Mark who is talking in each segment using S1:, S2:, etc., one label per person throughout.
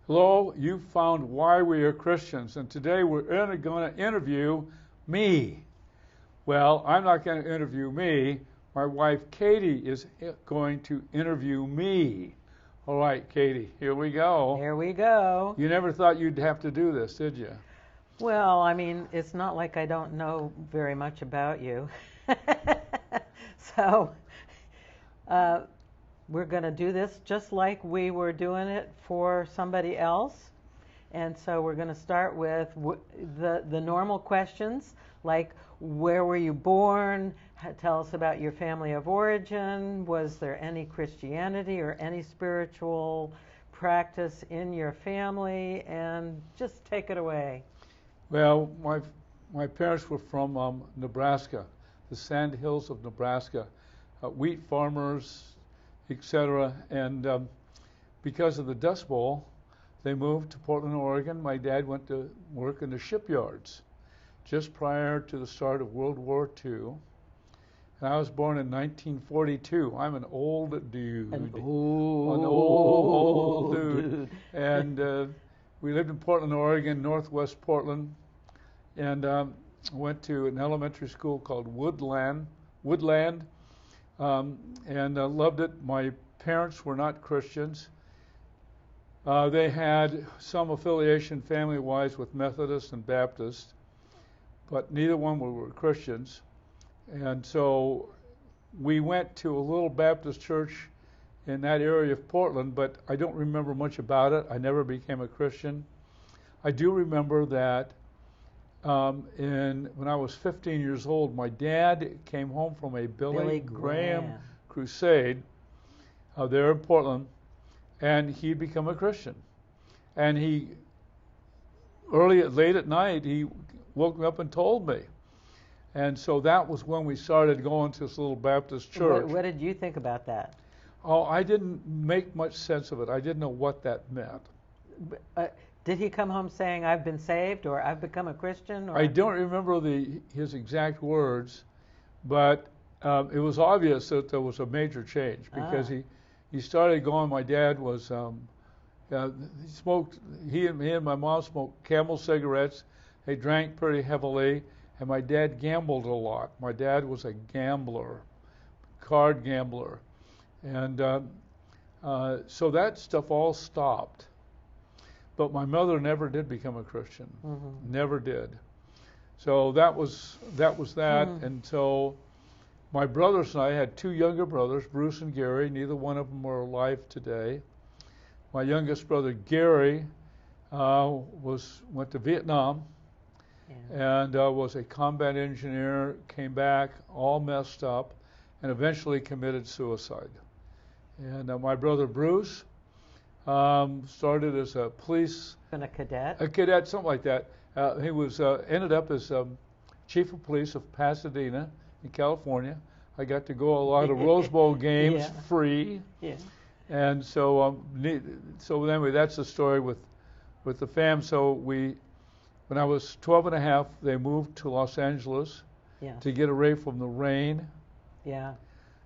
S1: Hello, you found Why We Are Christians, and today we're going to interview me. Well, I'm not going to interview me. My wife Katie is going to interview me. All right, Katie, here we go.
S2: Here we go.
S1: You never thought you'd have to do this, did you?
S2: Well, I mean, it's not like I don't know very much about you. So, we're going to do this just like we were doing it for somebody else. And so we're going to start with the normal questions, like where were you born? Tell us about your family of origin. Was there any Christianity or any spiritual practice in your family? And just take it away.
S1: Well, my parents were from Nebraska, the sand hills of Nebraska, wheat farmers, etc. And because of the Dust Bowl, they moved to Portland, Oregon. My dad went to work in the shipyards just prior to the start of World War II. And I was born in 1942. I'm an old dude.
S2: An
S1: old dude. And we lived in Portland, Oregon, northwest Portland, and went to an elementary school called Woodland, and loved it. My parents were not Christians. They had some affiliation family-wise with Methodists and Baptists, but neither one were Christians. And so we went to a little Baptist church in that area of Portland, but I don't remember much about it. I never became a Christian. I do remember that when I was 15 years old, my dad came home from a Billy Graham crusade there in Portland, and he'd become a Christian. And late at night, he woke me up and told me. And so that was when we started going to this little Baptist church.
S2: What did you think about that?
S1: Oh, I didn't make much sense of it. I didn't know what that meant.
S2: Did he come home saying, I've been saved, or I've become a Christian? Or?
S1: I don't remember his exact words, but it was obvious that there was a major change because he started going. My dad was he smoked. He and my mom smoked Camel cigarettes. They drank pretty heavily, and my dad gambled a lot. My dad was a gambler, card gambler, and so that stuff all stopped. But my mother never did become a Christian. Mm-hmm. Never did. So that was that. Mm-hmm. And so my brothers and I had two younger brothers, Bruce and Gary. Neither one of them are alive today. My youngest brother, Gary, went to Vietnam and was a combat engineer, came back all messed up, and eventually committed suicide. And my brother, Bruce, started as a police...
S2: And a cadet?
S1: A cadet, something like that. He was ended up as chief of police of Pasadena in California. I got to go a lot of Rose Bowl games free. Yeah. And so anyway, that's the story with the fam. So when I was 12 and a half, they moved to Los Angeles to get away from the rain. Yeah.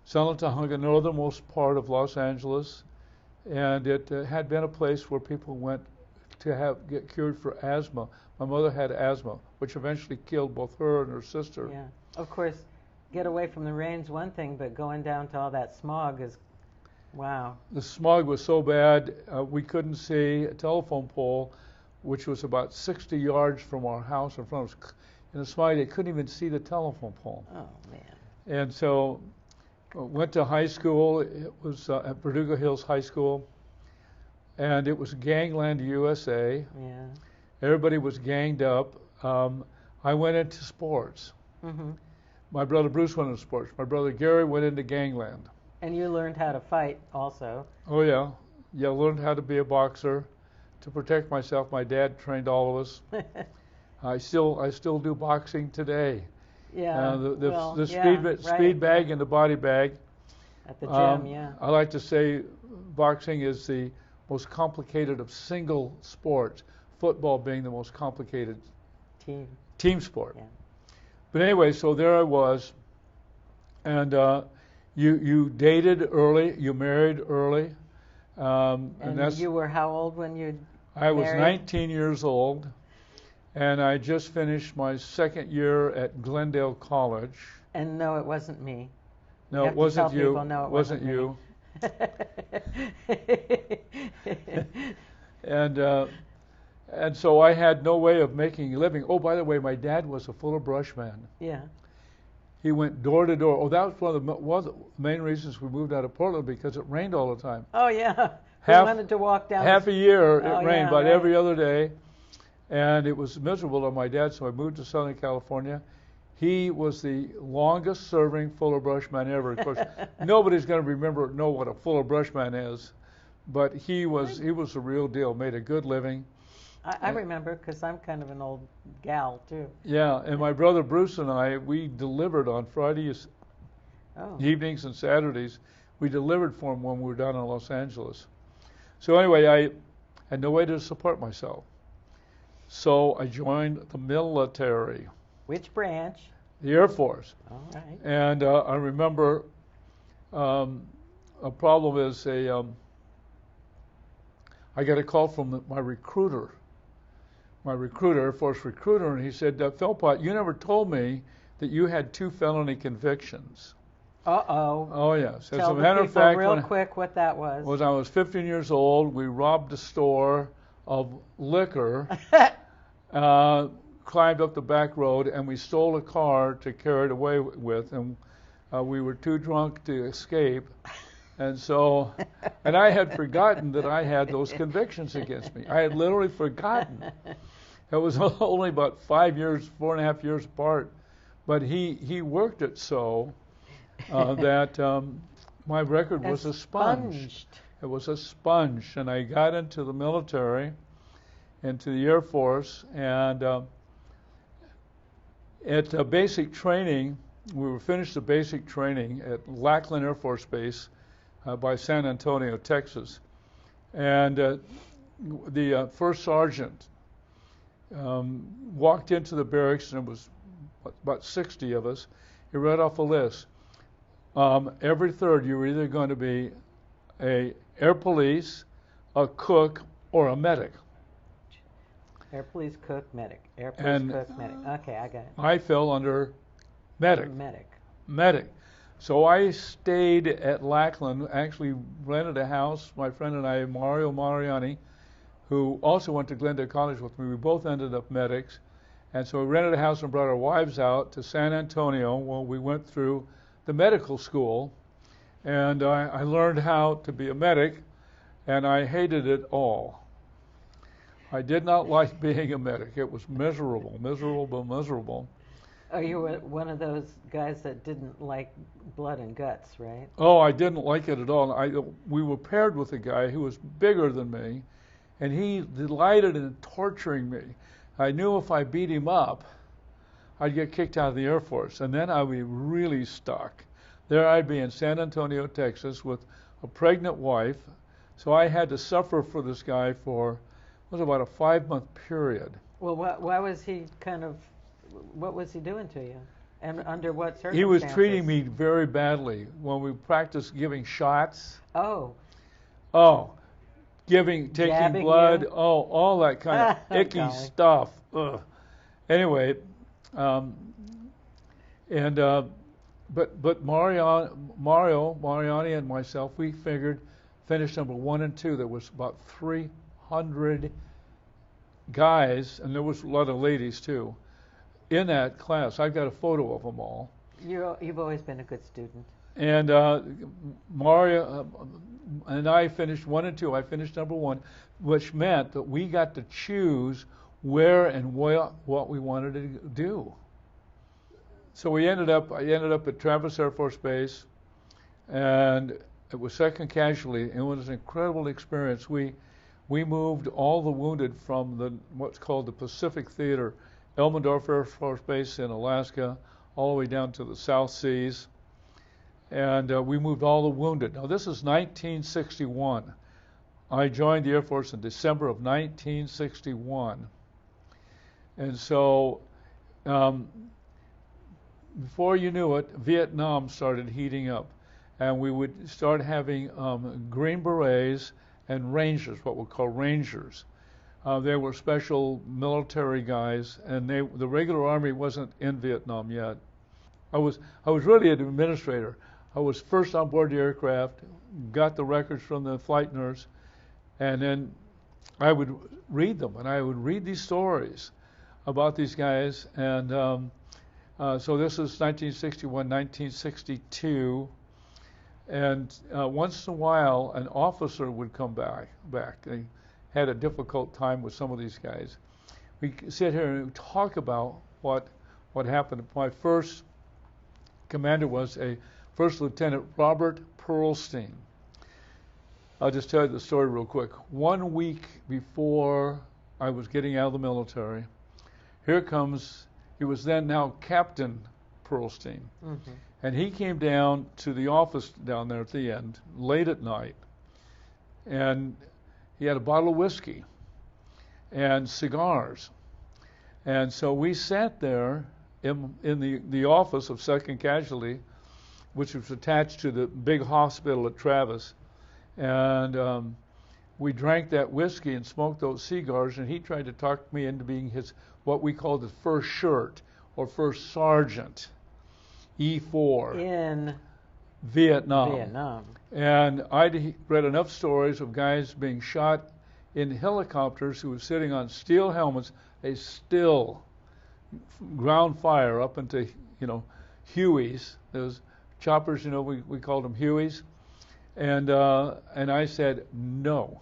S1: Sunland-Tuhunga, northernmost part of Los Angeles. And it had been a place where people went to get cured for asthma. My mother had asthma, which eventually killed both her and her sister.
S2: Yeah, of course, get away from the rain's one thing, but going down to all that smog is, wow.
S1: The smog was so bad, we couldn't see a telephone pole, which was about 60 yards from our house in front of us. In the smog, they couldn't even see the telephone pole.
S2: Oh, man.
S1: And so went to high school. It was at Verdugo Hills High School, and it was Gangland USA. Yeah. Everybody was ganged up. I went into sports. Mm-hmm. My brother Bruce went into sports. My brother Gary went into Gangland.
S2: And you learned how to fight also.
S1: Oh yeah, learned how to be a boxer. To protect myself, my dad trained all of us. I still do boxing today.
S2: Yeah.
S1: The speed bag and the body bag.
S2: At the gym, yeah.
S1: I like to say boxing is the most complicated of single sports, football being the most complicated team sport. Yeah. But anyway, so there I was, and you dated early, you married early.
S2: And you were how old when you
S1: I was
S2: Married?
S1: 19 years old, and I just finished my second year at Glendale College.
S2: And no, it wasn't me.
S1: No, it wasn't you.
S2: People, no, it
S1: wasn't
S2: me.
S1: you. And so I had no way of making a living. Oh, by the way, my dad was a Fuller Brush man.
S2: Yeah.
S1: He went door to door. Oh, that was one of the main reasons we moved out of Portland, because it rained all the time.
S2: Oh, yeah. We wanted to walk down.
S1: Half a year it rained,
S2: yeah,
S1: about
S2: right.
S1: every other day. And it was miserable on my dad, so I moved to Southern California. He was the longest serving Fuller Brush man ever. Of course, nobody's going to know what a Fuller Brush man is, but he was the real deal, made a good living.
S2: I remember, because I'm kind of an old gal, too.
S1: Yeah, and my brother Bruce and I, we delivered on Fridays, evenings and Saturdays. We delivered for him when we were down in Los Angeles. So anyway, I had no way to support myself. So I joined the military.
S2: Which branch?
S1: The Air Force.
S2: All right.
S1: And I remember a problem is I got a call from my recruiter, Air Force recruiter, and he said, Philpott, you never told me that you had 2 felony convictions.
S2: Uh-oh.
S1: Oh, yes. As
S2: Tell
S1: a
S2: the
S1: matter
S2: people
S1: of fact,
S2: real quick what that was.
S1: When I was 15 years old, we robbed a store of liquor, climbed up the back road, and we stole a car to carry it away with, and we were too drunk to escape. And so, and I had forgotten that I had those convictions against me. I had literally forgotten. It was only about 4.5 years apart, but he worked it so that my record was a sponge. It was a sponge, and I got into the military, into the Air Force, and at basic training, we were finished the basic training at Lackland Air Force Base by San Antonio, Texas, and the first sergeant walked into the barracks, and it was about 60 of us. He read off a list. Every third, you were either going to be a air police, a cook, or a medic.
S2: Air police, cook, medic. Air police, cook, medic. Okay, I got it.
S1: I fell under medic.
S2: Medic.
S1: So I stayed at Lackland, actually rented a house. My friend and I, Mario Mariani, who also went to Glendale College with me, we both ended up medics. And so we rented a house and brought our wives out to San Antonio while we went through the medical school. And I learned how to be a medic, and I hated it all. I did not like being a medic. It was miserable.
S2: Oh, you were one of those guys that didn't like blood and guts, right?
S1: Oh, I didn't like it at all. We were paired with a guy who was bigger than me, and he delighted in torturing me. I knew if I beat him up, I'd get kicked out of the Air Force, and then I'd be really stuck. There I'd be in San Antonio, Texas, with a pregnant wife, so I had to suffer for this guy for, it was about a 5-month period.
S2: Well, why was he what was he doing to you? And under what circumstances?
S1: He was treating me very badly when we practiced giving shots.
S2: Oh,
S1: taking
S2: jabbing
S1: blood,
S2: you?
S1: all that kind of icky stuff. Ugh. Anyway, but Mario Mariani and myself, we finished number 1 and 2. There was about 300 guys, and there was a lot of ladies too, in that class. I've got a photo of them all.
S2: You've always been a good student.
S1: And Mario and I finished 1 and 2. I finished number 1, which meant that we got to choose where and what we wanted to do. So I ended up at Travis Air Force Base, and it was second casualty. It was an incredible experience. We moved all the wounded from what's called the Pacific Theater, Elmendorf Air Force Base in Alaska, all the way down to the South Seas. And we moved all the wounded. Now, this is 1961. I joined the Air Force in December of 1961. And so, before you knew it, Vietnam started heating up. And we would start having Green Berets and Rangers, what we call Rangers. They were special military guys, and the regular army wasn't in Vietnam yet. I was really an administrator. I was first on board the aircraft, got the records from the flight nurse, and then I would read them, and I would read these stories about these guys. And so this is 1961, 1962, and once in a while an officer would come back. They had a difficult time with some of these guys. We sit here and talk about what happened. My first commander was a First Lieutenant Robert Pearlstein. I'll just tell you the story real quick. 1 week before I was getting out of the military, here comes, he was then now Captain Pearlstein. Mm-hmm. And he came down to the office down there at the end, late at night, and he had a bottle of whiskey and cigars. And so we sat there in the office of 2nd Casualty, which was attached to the big hospital at Travis. And we drank that whiskey and smoked those cigars, and he tried to talk me into being his, what we called his first shirt, or first sergeant, E4.
S2: In
S1: Vietnam. And I'd read enough stories of guys being shot in helicopters who were sitting on steel helmets. They still ground fire up into, Hueys. Those choppers, we called them Hueys. And I said, no,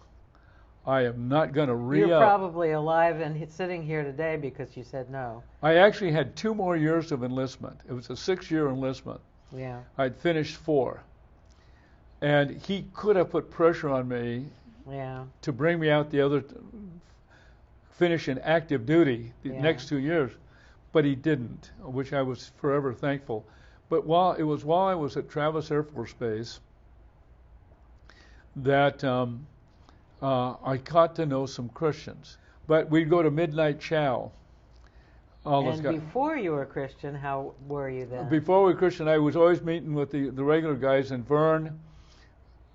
S1: I am not going to re-up.
S2: You're probably alive and sitting here today because you said no.
S1: I actually had 2 more years of enlistment. It was a 6-year enlistment.
S2: Yeah.
S1: I'd finished 4. And he could have put pressure on me to bring me out the other, finish in active duty the next 2 years. But he didn't, which I was forever thankful. But while I was at Travis Air Force Base that I got to know some Christians. But we'd go to midnight chow.
S2: And before you were a Christian, how were you then?
S1: Before we were Christian, I was always meeting with the regular guys, and Vern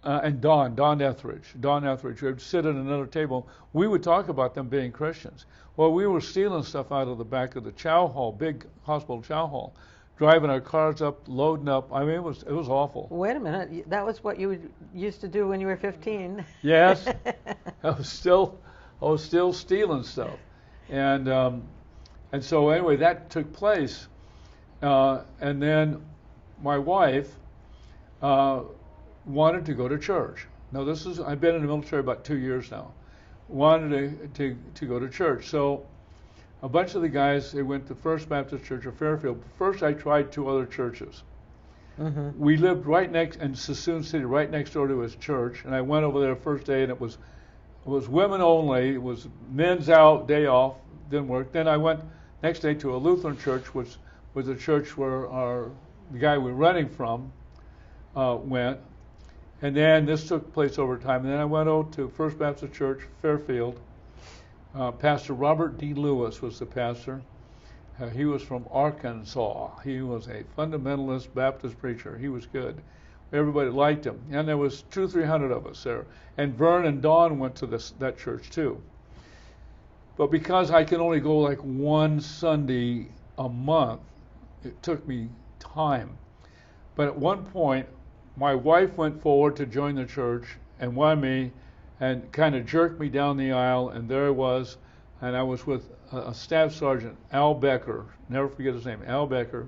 S1: and Don Etheridge. We would sit at another table. We would talk about them being Christians. Well, we were stealing stuff out of the back of the chow hall, big hospital chow hall, driving our cars up, loading up. I mean, it was awful.
S2: Wait a minute. That was what you used to do when you were 15.
S1: Yes. I was still stealing stuff. And so anyway, that took place. And then my wife wanted to go to church. Now I've been in the military about 2 years now. Wanted to go to church. So a bunch of the guys, they went to First Baptist Church of Fairfield. First I tried 2 other churches. Mm-hmm. We lived right next in Sassoon City, right next door to his church, and I went over there first day, and it was women only. It was men's out, day off, didn't work. Then I went next day to a Lutheran church, which was a church where the guy we were renting from went. And then this took place over time. And then I went out to First Baptist Church, Fairfield. Pastor Robert D. Lewis was the pastor. He was from Arkansas. He was a fundamentalist Baptist preacher. He was good. Everybody liked him. And there was 200-300 of us there. And Vern and Don went to that church too. But because I could only go like one Sunday a month, it took me time. But at one point, my wife went forward to join the church and wanted me and kind of jerked me down the aisle, and there I was, and I was with a staff sergeant, Al Becker, never forget his name, Al Becker.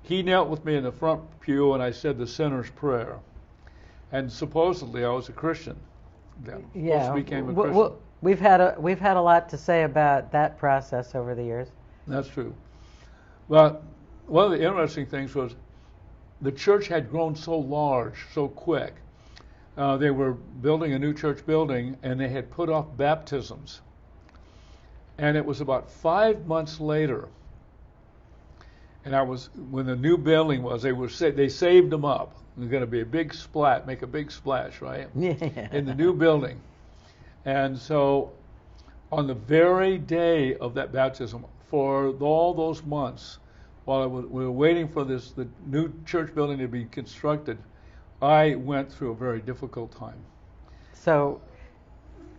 S1: He knelt with me in the front pew, and I said the sinner's prayer. And supposedly I was a Christian.
S2: Yeah,
S1: became a Christian.
S2: We've had a lot to say about that process over the years.
S1: That's true. But one of the interesting things was the church had grown so large, so quick. They were building a new church building, and they had put off baptisms. And it was about 5 months later, and when the new building was, they saved them up. There's going to be a big splash, make a big splash, right?
S2: Yeah.
S1: In the new building. And so on the very day of that baptism, for all those months, while we were waiting for the new church building to be constructed, I went through a very difficult time.
S2: So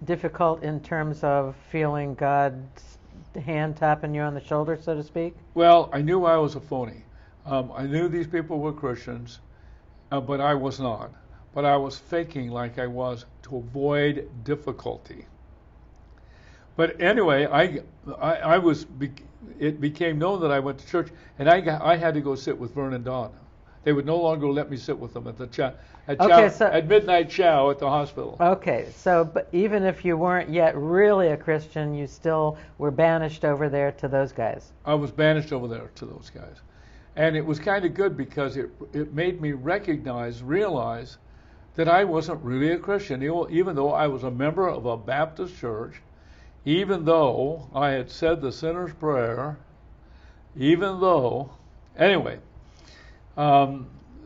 S2: difficult in terms of feeling God's hand tapping you on the shoulder, so to speak?
S1: Well, I knew I was a phony. I knew these people were Christians, but I was not. But I was faking like I was to avoid difficulty. But anyway, it became known that I went to church, and I had to go sit with Vern and Dawn. They would no longer let me sit with them at the at midnight chow at the hospital.
S2: Okay, so but even if you weren't yet really a Christian, you still were banished over there to those guys.
S1: I was banished over there to those guys. And it was kind of good because it made me realize that I wasn't really a Christian, even though I was a member of a Baptist church, even though I had said the sinner's prayer, anyway,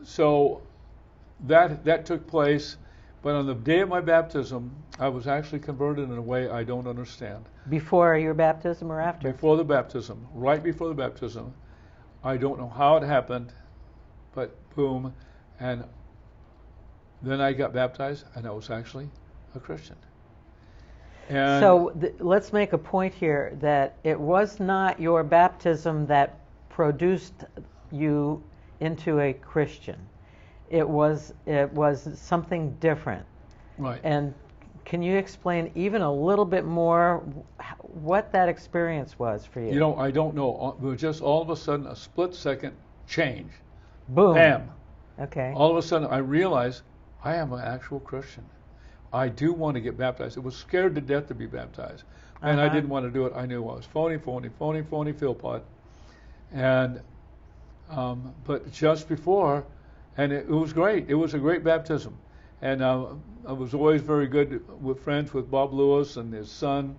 S1: so that took place. But on the day of my baptism, I was actually converted in a way I don't understand.
S2: Before your baptism or after?
S1: Before the baptism, right before the baptism. I don't know how it happened, but boom, and then I got baptized, and I was actually a Christian. And
S2: so let's make a point here that it was not your baptism that produced you into a Christian. It was something different.
S1: Right.
S2: And can you explain even a little bit more what that experience was for you?
S1: You know, I don't know. It was just all of a sudden a split-second change.
S2: Boom.
S1: Bam.
S2: Okay.
S1: All of a sudden I realized I am an actual Christian. I do want to get baptized. I was scared to death to be baptized. And I didn't want to do it. I knew I was phony, Philpot. And, but just before, and it was great. It was a great baptism. And I was always very good with friends with Bob Lewis and his son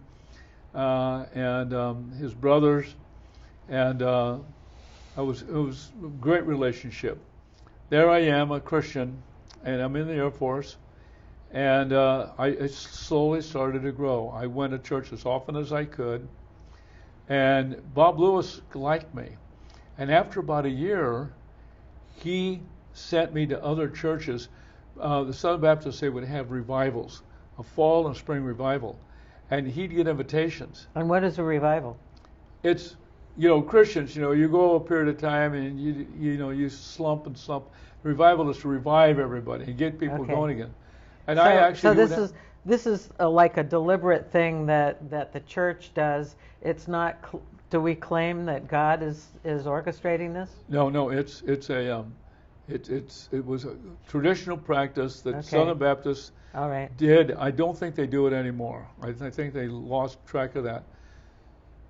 S1: and his brothers. And it was a great relationship. There I am, a Christian, and I'm in the Air Force. And I slowly started to grow. I went to church as often as I could. And Bob Lewis liked me. And after about a year, he sent me to other churches. The Southern Baptists, they would have revivals, a fall and spring revival. And he'd get invitations.
S2: And what is a revival?
S1: It's, Christians, you go a period of time and you slump. Revival is to revive everybody and get people going again. And I actually
S2: this is like a deliberate thing that the church does. It's not. Do we claim that God is orchestrating this?
S1: No. It was a traditional practice that Southern Baptists did. I don't think they do it anymore. I think they lost track of that.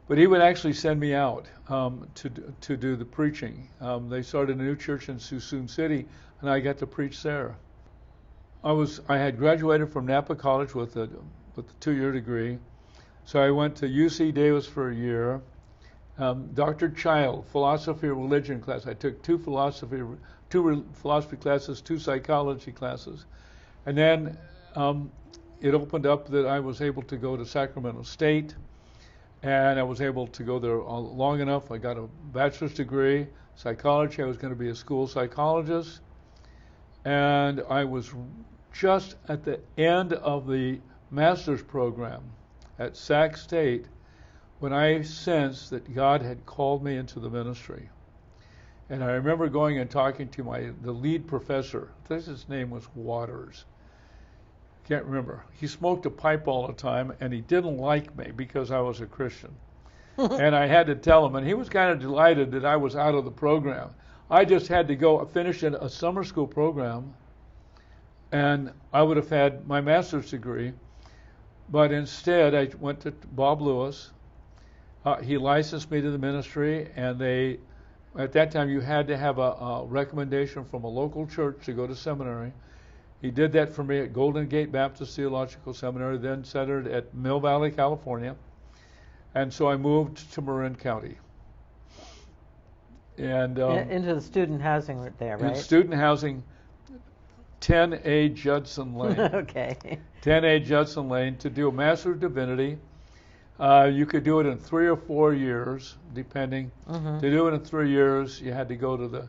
S1: But he would actually send me out to do the preaching. They started a new church in Suisun City, and I got to preach there. I had graduated from Napa College with a 2-year degree, so I went to UC Davis for a year. Dr. Child, philosophy and religion class. I took two philosophy classes, 2 psychology classes, and then it opened up that I was able to go to Sacramento State, and I was able to go there long enough. I got a bachelor's degree, psychology. I was going to be a school psychologist, and I was just at the end of the master's program at Sac State when I sensed that God had called me into the ministry. And I remember going and talking to the lead professor. I think his name was Waters. Can't remember. He smoked a pipe all the time, and he didn't like me because I was a Christian. And I had to tell him, and he was kind of delighted that I was out of the program. I just had to go finish a summer school program, and I would have had my master's degree. But instead, I went to Bob Lewis. He licensed me to the ministry, and at that time you had to have a recommendation from a local church to go to seminary. He did that for me at Golden Gate Baptist Theological Seminary, then centered at Mill Valley, California. And so I moved to Marin County. And
S2: into the student housing there, right?
S1: In student housing, 10A Judson Lane.
S2: Okay.
S1: 10A Judson Lane, to do a Master of Divinity. You could do it in 3 or 4 years, depending. To do it in 3 years, you had to go to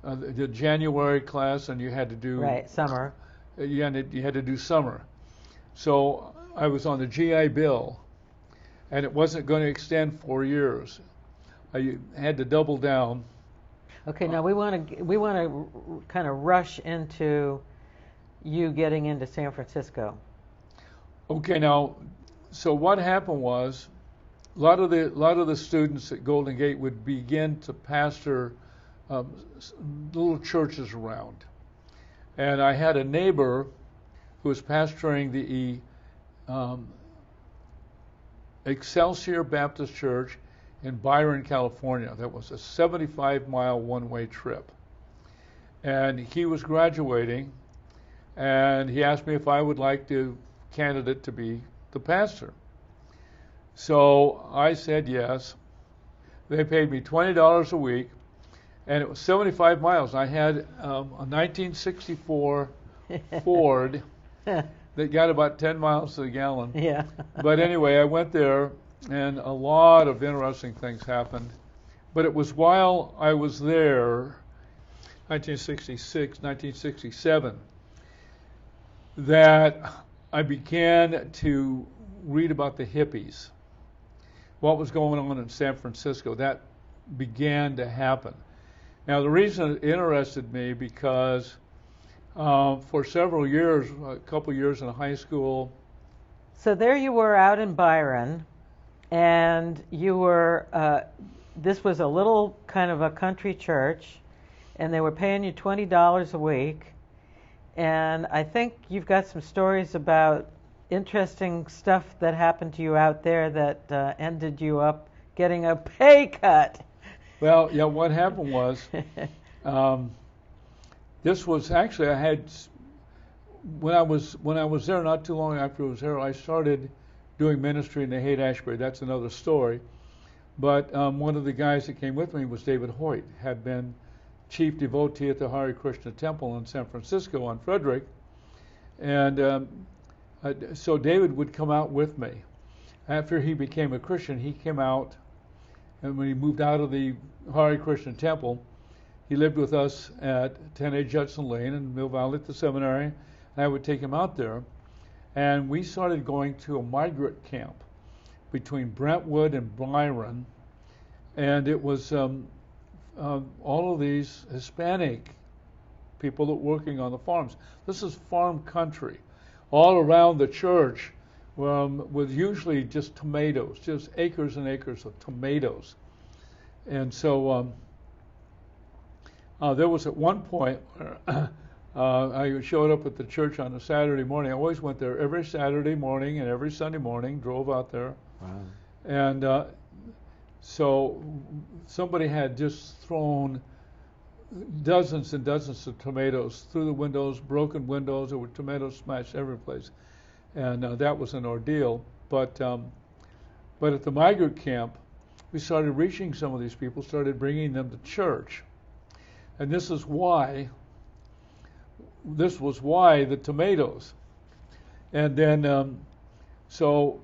S1: the January class, and you had to do
S2: summer.
S1: You had to do summer. So I was on the GI Bill, and it wasn't going to extend 4 years. I had to double down.
S2: Okay, now we want to kind of rush into you getting into San Francisco.
S1: Okay, now, so what happened was, a lot of the students at Golden Gate would begin to pastor little churches around, and I had a neighbor who was pastoring the Excelsior Baptist Church in Byron, California. That was a 75-mile one-way trip, and he was graduating, and he asked me if I would like to candidate to be the pastor. So I said yes. They paid me $20 a week, and it was 75 miles. I had a 1964 Ford that got about 10 miles to the gallon.
S2: Yeah.
S1: But anyway, I went there, and a lot of interesting things happened. But it was while I was there, 1966, 1967, that I began to read about the hippies, what was going on in San Francisco. That began to happen. Now, the reason it interested me because for several years, a couple years in high school.
S2: So there you were out in Byron, and you were, this was a little kind of a country church, and they were paying you $20 a week. And I think you've got some stories about interesting stuff that happened to you out there that ended you up getting a pay cut.
S1: Well, yeah, what happened was, this was actually, I had, when I was there, not too long after I was there, I started doing ministry in the Haight-Ashbury. That's another story. But one of the guys that came with me was David Hoyt, had been chief devotee at the Hare Krishna Temple in San Francisco on Frederick. And so David would come out with me. After he became a Christian, he came out, and when he moved out of the Hare Krishna Temple, he lived with us at 10A Judson Lane in Mill Valley at the seminary, and I would take him out there. And we started going to a migrant camp between Brentwood and Byron, and it was all of these Hispanic people that were working on the farms. This is farm country. All around the church was usually just tomatoes, just acres and acres of tomatoes. And so there was at one point where I showed up at the church on a Saturday morning. I always went there every Saturday morning and every Sunday morning, drove out there.
S2: Wow.
S1: And so somebody had just thrown dozens and dozens of tomatoes through the windows, broken windows. There were tomatoes smashed every place. And that was an ordeal. But at the migrant camp, we started reaching some of these people, started bringing them to church. And this was why the tomatoes. And then, so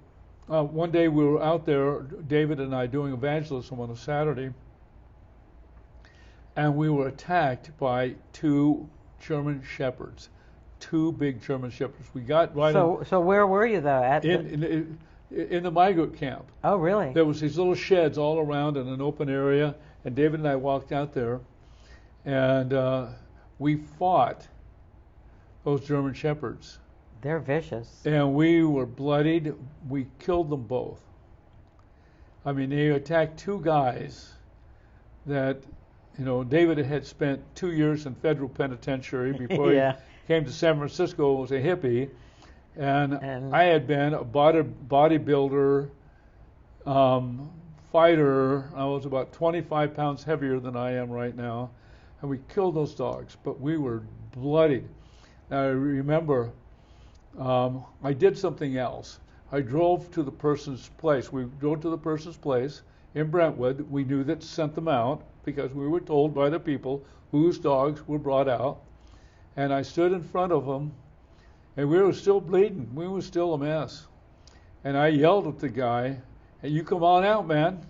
S1: one day we were out there, David and I, doing evangelism on a Saturday, and we were attacked by two German shepherds, two big German shepherds. We got right.
S2: So where were you though?
S1: In the migrant camp.
S2: Oh, really?
S1: There was these little sheds all around in an open area, and David and I walked out there, and we fought those German shepherds.
S2: They're vicious.
S1: And we were bloodied. We killed them both. I mean, they attacked two guys that, David had spent 2 years in federal penitentiary before
S2: Yeah.
S1: he came to San Francisco as a hippie. And I had been a bodybuilder, fighter. I was about 25 pounds heavier than I am right now. And we killed those dogs, but we were bloodied. Now, I remember I did something else. I drove to the person's place. We drove to the person's place in Brentwood. We knew that sent them out because we were told by the people whose dogs were brought out. And I stood in front of them, and we were still bleeding. We were still a mess. And I yelled at the guy, "Hey, you come on out, man."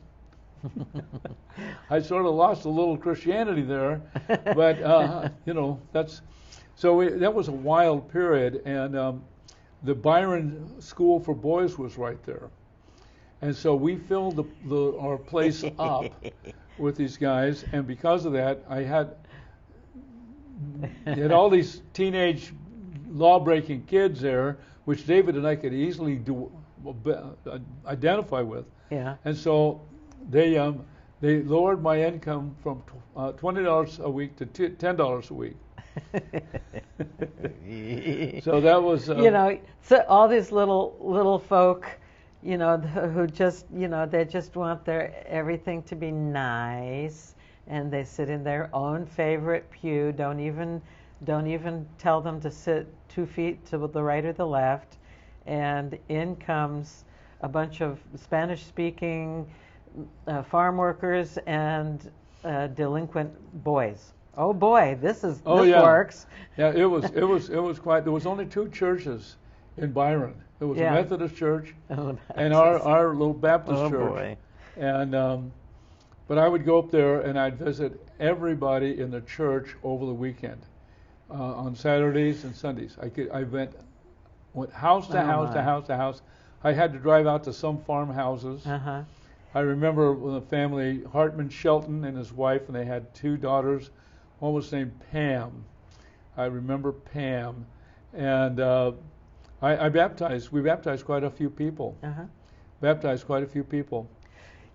S1: I sort of lost a little Christianity there, but that was a wild period. And the Byron School for Boys was right there. And so we filled our place up with these guys, and because of that, you had all these teenage law-breaking kids there, which David and I could easily identify with.
S2: Yeah.
S1: And so they lowered my income from $20 a week to $10 a week. So that was
S2: so all these little folk, who just they just want everything to be nice, and they sit in their own favorite pew. Don't even tell them to sit 2 feet to the right or the left, and in comes a bunch of Spanish-speaking farm workers and delinquent boys. Oh boy, this works.
S1: Yeah, it was quite. There was only 2 churches in Byron. There was a Methodist church and our little Baptist church.
S2: Oh boy.
S1: And but I would go up there and I'd visit everybody in the church over the weekend, on Saturdays and Sundays. I went house to house to house to house. I had to drive out to some farmhouses.
S2: Uh-huh.
S1: I remember the family, Hartman Shelton and his wife, and they had 2 daughters. One was named Pam. I remember Pam. And we baptized quite a few people.
S2: Uh-huh.
S1: Baptized quite a few people.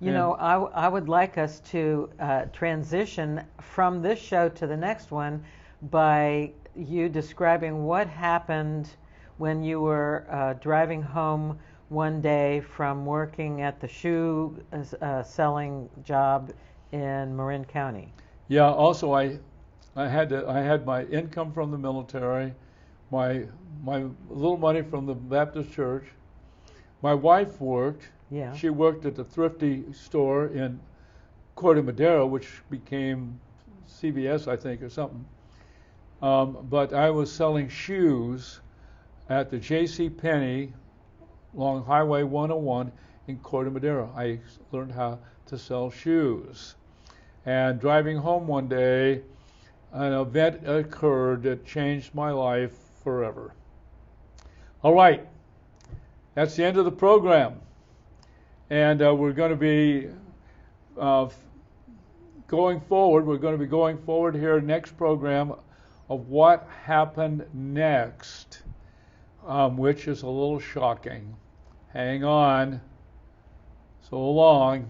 S2: I would like us to transition from this show to the next one by you describing what happened when you were driving home one day from working at the shoe selling job in Marin County.
S1: Yeah. Also, I had my income from the military, my little money from the Baptist church. My wife worked.
S2: Yeah.
S1: She worked at the thrifty store in Corte Madera, which became CVS, I think, or something. But I was selling shoes at the J.C. Penney along Highway 101 in Corte Madera. I learned how to sell shoes. And driving home one day, an event occurred that changed my life forever. All right, that's the end of the program. And we're going to be going forward. We're going to be going forward here next program of what happened next, which is a little shocking. Hang on. So long.